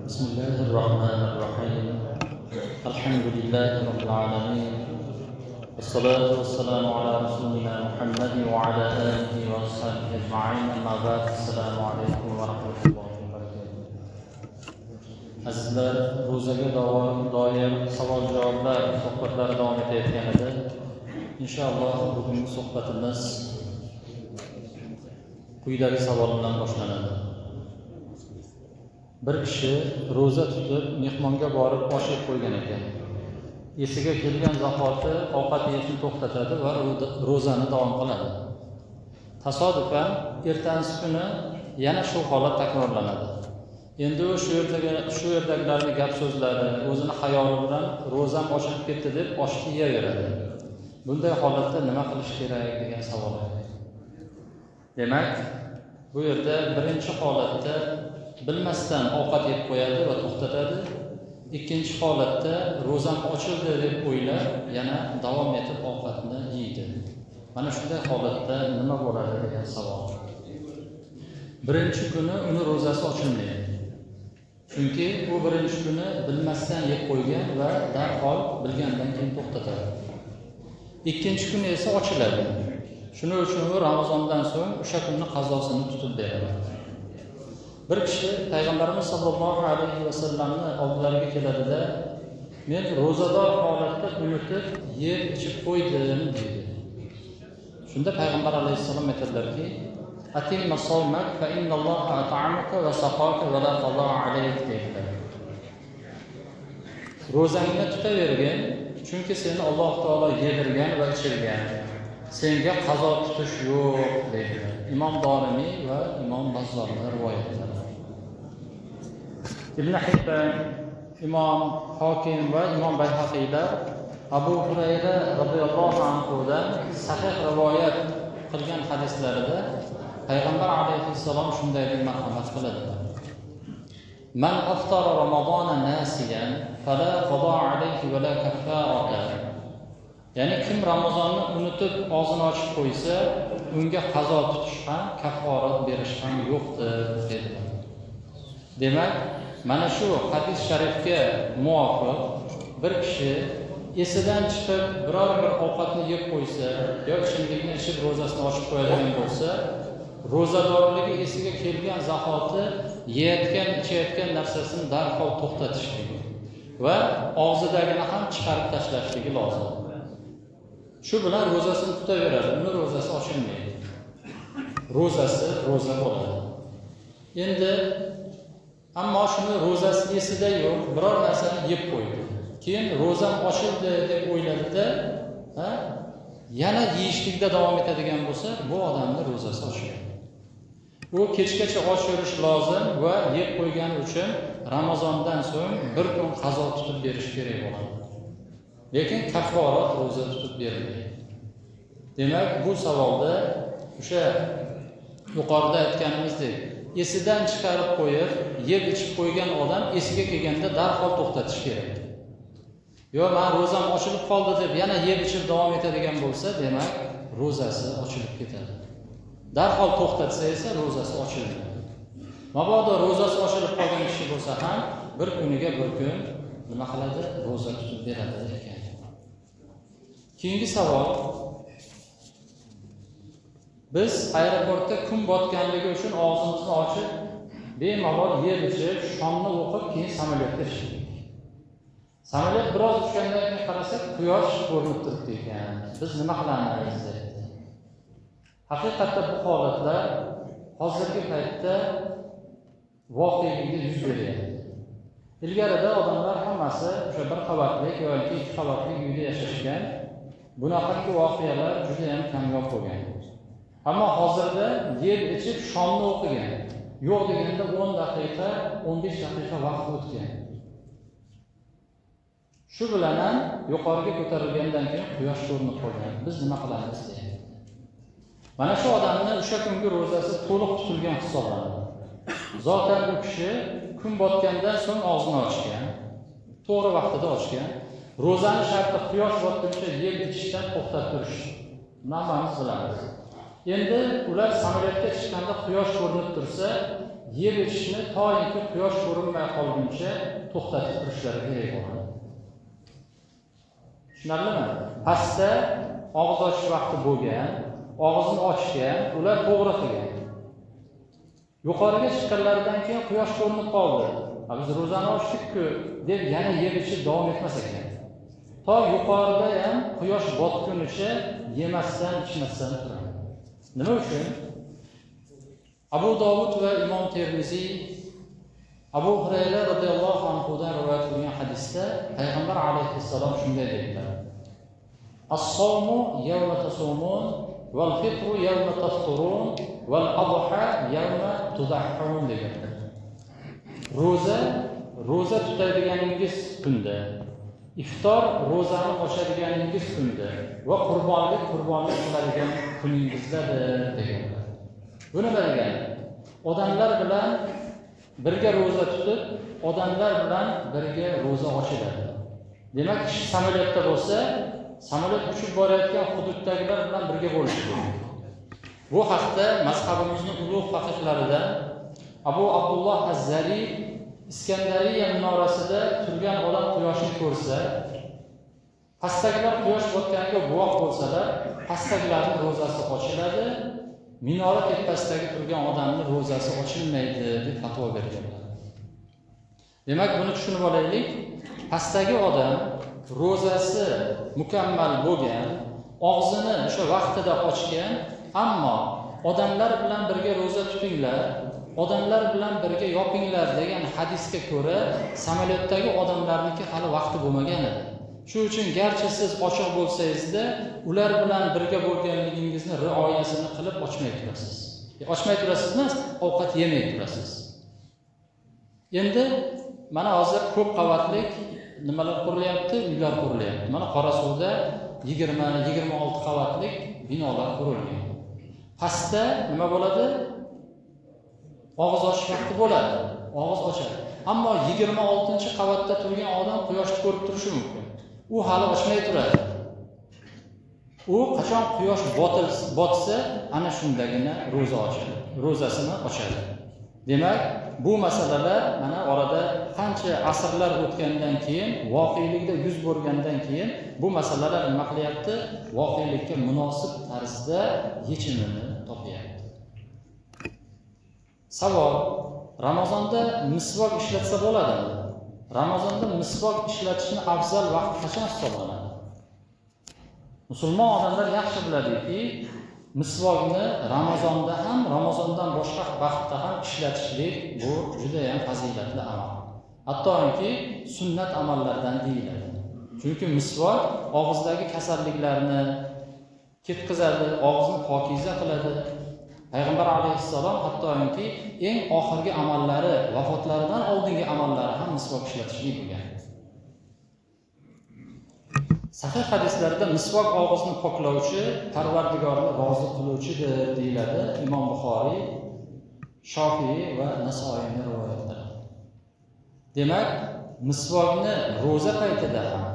بسم الله الرحمن الرحيم الحمد لله رب العالمين والصلاة والسلام على رسولنا محمد وعلى آله وأصحابه أجمعين أما بعد السلام عليكم ورحمة الله وبركاته. Azizlar, ro'zaga doir savol-javoblar suhbatlari davom etayotgan edi. Inshaalloh bugungi suhbatimiz quyidagi savol bilan boshlanadi. Bir kishi ro'za tutib mehmonga borib osh yeb qo'ygan ekan. Esiga kelgan zahoti ovqat yeyishni to'xtatadi va ro'zani davom qiladi. Tasodifan ertasi kuni yana shu holat takrorlanadi. Endi u shu yerdagilarning gap so'zlari, o'zini xayoli bilan ro'zam ochilib ketdi deb oshni yeyaveradi. Bunday holatda nima qilish kerak degan savol. Demak, bu yerda birinchi holatda bilmasdan ovqat yeb qo'yadi va to'xtatadi. Ikkinchi holatda ro'zam ochildi deb o'ylab yana davom etib ovqatni yeydi. Mana shunday holatda nima bo'ladi degan savol. Birinchi kuni uni ro'zasi ochilmaydi. Chunki u birinchi kuni bilmasdan yeb qo'ygan va darhol bilgandan keyin to'xtatadi. Ikkinchi kuni esa ochiladi. Shuning uchun u Ramazondan so'ng o'sha kunning qazosini tutib beradi. Bir kishi Payg'ambarimiz sollallohu alayhi vasallamni oldilariga keladida, men ro'zador holatda unutib yeb ichib qo'ydim deydi. Shunda Payg'ambar alayhissalom aytadilarki, atimma sawmak fa innalloha at'amaka va saqaka va la qada alayk deydilar. Ro'zangni tutavergin, chunki seni Alloh taolo yedirgan va ichirgan. Senga qazo tutish yo'q deydilar. Imom Dorimiy va Imom Bazzorning rivoyatlari. Ibn Hibban, Imom Hokim va Imom Bayhaqiylar Abu Hurayra radhiyallohu anhudan sahih rivoyat qilgan hadislarida Payg'ambar alayhissalom shunday deb marhamat qiladilar. Man aftara Ramazona nasiyan fala qada alayhi va la kaffarata. Ya'ni kim Ramazonni unutib og'zini ochib qo'ysa, unga qazo tutish ham, kafforat berish ham yo'qdir dedilar. Demak, mana shu hadis sharifga muvofiq bir kishi esidan chiqib biror bir ovqatni yeb qo'ysa yoki ichimlikni ichib ro'zasini ochib qo'yadigan bo'lsa, ro'zadorligi esiga kelgan zahoti yeyotgan, ichayotgan narsasini darhol to'xtatishligi va og'zidagini ham chiqarib tashlashligi lozim. Shu bilan ro'zasini tutaveradi, uni ro'zasi ochilmaydi. Ro'zasi ro'za bo'ladi. Endi ammo shuni ro'zasi esida yo'q, biror narsani yeb qo'ydi. Keyin ro'zam ochildi deb o'yladida, yana yeyishlikda davom etadigan bo'lsa, bu odamning ro'zasi ochiladi. U kechgacha och yurish lozim va yeb qo'ygani uchun Ramazondan so'ng bir kun qazo tutib berish kerak bo'ladi. Lekin kafforat ro'za tutib berilmaydi. Demak, bu savolda o'sha yuqorida aytganimizdek, esidan chiqarib qo'yib, yeb ichib qo'ygan odam esiga kelganda darhol to'xtatish kerak. Yo, men ro'zam ochilib qoldi deb yana yeb ichib davom etadigan bo'lsa, demak, ro'zasi ochilib ketadi. Darhol to'xtatsa esa ro'zasi ochilmaydi. Mabodo ro'zasi ochilib qolgan kishi bo'lsa ham bir kuniga bir kun nima qiladi? Ro'za tutib beradi ekan. Keyingi savol. Biz aeroportda kun botganligi uchun og'zimizni ochib, bemalol yer ichib, shomni o'qib, keyin samolyotga tushdik. Samolyot biroz uchgandan keyin qarasak, quyosh ko'rinib turibdi ekan. Biz nima qilamiz dedi. Haqiqatda bu holatlar hozirgi paytda voqelikda yuz beryapti. Ilgarida odamlar hammasi o'sha bir qavatli yoki ikki qavatli uyda yashashgan. Bunaqangi voqealar juda ham kamyob bo'lgan. Ammo hozirda yer ichib shomni o'qigan. Yo'q deganda 10 daqiqa, 15 daqiqa vaqt o'tgan. Shu bilan ham yuqoriga ko'tarilgandan keyin quyosh ko'rinib qolgan. Biz nima qilamiz deydi. Mana shu odamning o'sha kungi ro'zasi to'liq tutilgan hisoblanadi. Zotan bu kishi kun botgandan so'ng og'zini ochgan, to'g'ri vaqtida ochgan. Ro'zani sharti quyosh botguncha yeb ichishdan to'xtatib turish. Namoz bilamiz. Endi ular samolyotga chiqqanda quyosh ko'rinib tursa, yeb ichishni to'yinki quyosh ko'rinmay qolguncha to'xtatib turishlari kerak bo'ladi. Tushunarlimi? Pastda og'iz ochish vaqti bo'lgan, og'zini ochgan, ular to'g'ri qilgan. Yuqoriga chiqqanlaridan keyin quyosh ko'rinib qoldi. Biz ro'zani ochdik-ku deb yana yeb ichib davom etmas ekan. To yuqorida ham quyosh botgunicha yemasdan, ichmasdan turadi. Nima uchun? Abu Dovud va Imom Termiziy Abu Hurayra radhiyallohu anhu dan rivoyat qilgan hadisda payg'ambar alayhissalom shunday dedilar: "As-sawmu yawma tasumun wal fitru yawma tafturun wal adha yawma tudahhun" dedilar. Ro'za tutadiganingiz kunda, iftor ro'zani ochadiganingiz kunda va qurbonlik qiladigan kuningizdadir deganlar. Bu nima degani? Odamlar bilan birga ro'za tutib, odamlar bilan birga ro'za ochiladi. Demak, kishi samolyotda bo'lsa, samolyot uchib borayotgan hududdagilar bilan birga bo'lishi kerak. Bu haqda mazhabimizning ulug' faqihlaridan Abu Abdulloh Az-Zari Iskandariya minorasida turgan odam quyoshni ko'rsa, pastdagilar quyosh botganiga guvoh bo'lsalar, pastdagilarning ro'zasi ochiladi, minora tepasidagi turgan odamning ro'zasi ochilmaydi deb fatvo berganlar. Demak, buni tushunib olaylik. Pastdagi odam ro'zasi mukammal bo'lgan, og'zini o'sha vaqtida ochgan, ammo odamlar bilan birga ro'za tutinglar, odamlar bilan birga yopinglar degan hadisga ko'ra samolyotdagi odamlarniki hali vaqti bo'lmagan edi. Shuning uchun garchi siz ochiq bo'lsangiz-da, ular bilan birga bo'lganligingizni rioyasini qilib ochmay turasiz. Ochmay turasiz emas, ovqat yemay turasiz. Endi mana hozir ko'p qavatli nimalar qurilyapti, uylar qurilyapti. Mana Qorasuvda 20-26 qavatli binolar qurilgan. Pastda nima bo'ladi? Og'iz ochish vaqti bo'ladi. Og'iz ochadi. Ammo 26-qavatda turgan odam quyoshni ko'rib turishi mumkin. U hali ochmay turadi. U qachon quyosh botsa, ana shundagina ro'za ochadi. Ro'zasini ochadi. Demak, bu masalalar mana orada qancha asrlar o'tgandan keyin, voqelikda yuz bergandan keyin bu masalalar nima qilyapti? Voqelikka munosib tarzda yechimini topyapti. Savol: Ramazonda misvok ishlatsa bo'ladimi? Ramazonda misvok ishlatishni afzal vaqt qachon hisoblanadi? Musulmon odamlar yaxshi biladiki, misvokni Ramazonda ham, Ramazondan boshqa vaqtda ham ishlatishlik bu juda ham fazilatli amal. Hattoki sunnat amallardan deyiladi. Chunki misvok og'izdagi kasalliklarni ketkazadi, og'izni pokiza qiladi. Payg'ambar alayhissalom hattoki eng oxirgi amallari, vafotlaridan oldingi amallari ham misvok ishlatishlik bo'lgan. Sahih hadislarda misvok og'izni poklovchi, Parvardigorni rozi qiluvchidir deyiladi. Imom Buxoriy, Shofiy va Nasoiyning rivoyatlari. Demak, misvokni ro'za paytida ham,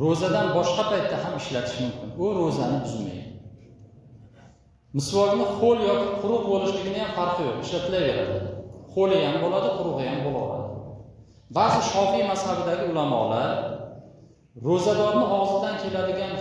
ro'zadan boshqa paytda ham ishlatish mumkin. U ro'zani buzmaydi. Misvokni ho'l yoki quruq bo'lishligining ham farqi yo'q, ishlatilaveradi. Ho'li ham bo'ladi, qurug'i ham bo'laveradi. Ba'zi Shofiy mazhabidagi ulamolar ro'zadorning og'zidan keladigan